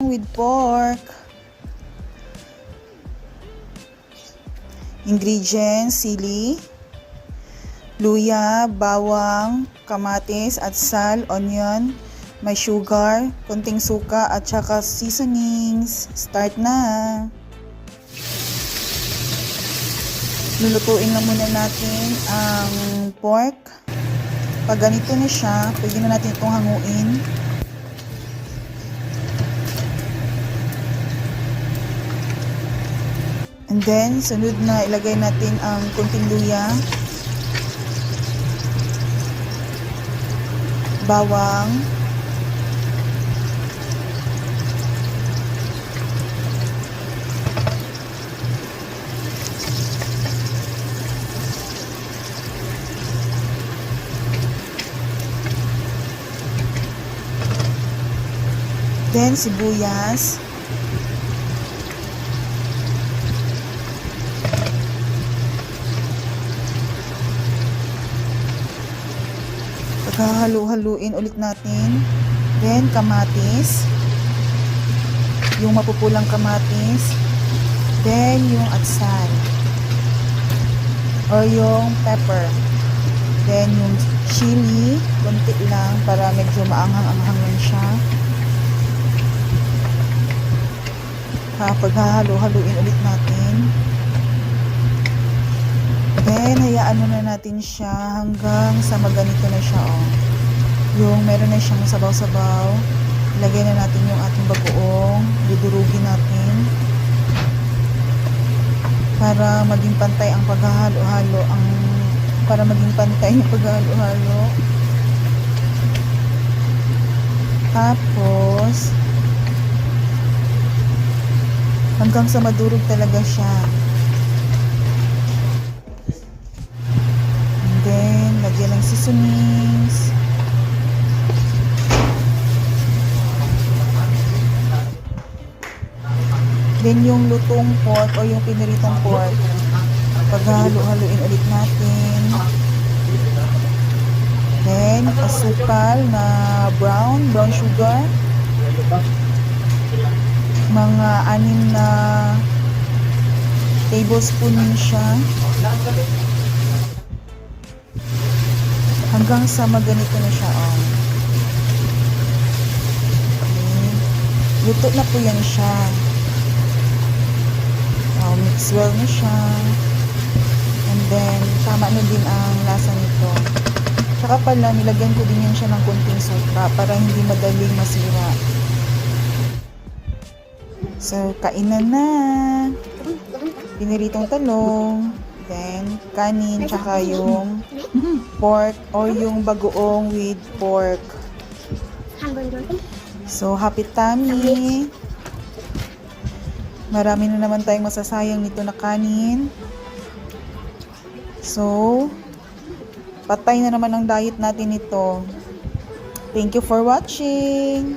bagoong with pork. Ingredients: sili, luya, bawang, kamatis, at sal, onion, may sugar, konting suka, at saka seasonings. Start na! Lulutuin na muna natin ang pork. Pag ganito na siya, pwede na natin itong hanguin. And then, sunod na ilagay natin ang konting luya, bawang, then sibuyas, paghahalu-haluin ulit natin, then kamatis, yung mapupulang kamatis, then yung atsal or yung pepper, then yung chili, konti lang para medyo maanghang-anghang lang siya. Paghahalo-haluin ulit natin. Then, hayaan muna natin siya hanggang sa maganito na siya, oh. Yung meron na siyang sabaw-sabaw. Ilagay na natin yung ating bagoong. Dudurugin natin. Para maging pantay ang paghahalo-halo. Para maging pantay yung paghahalo-halo. Tapos, hanggang sa madurog talaga siya. And then, lagyan ng seasonings. Then, yung lutong pork o yung piniritong pork, paghahalo-haluin ulit natin. Then, asukal na brown sugar. Mga 6 na tablespoon siya. Hanggang sa maganito na siya, oh. Okay. Luto na po yan siya. Oh, mix well na siya. And then, tama na din ang lasa nito. Tsaka pala, nilagyan ko din yan siya ng konting suka para hindi madaling masira. So, kainan na. Piniritong talong, then kanin, tsaka yung pork or yung bagoong with pork. So, happy tummy. Marami na naman tayong masasayang nito na kanin. So, patay na naman ang diet natin ito. Thank you for watching.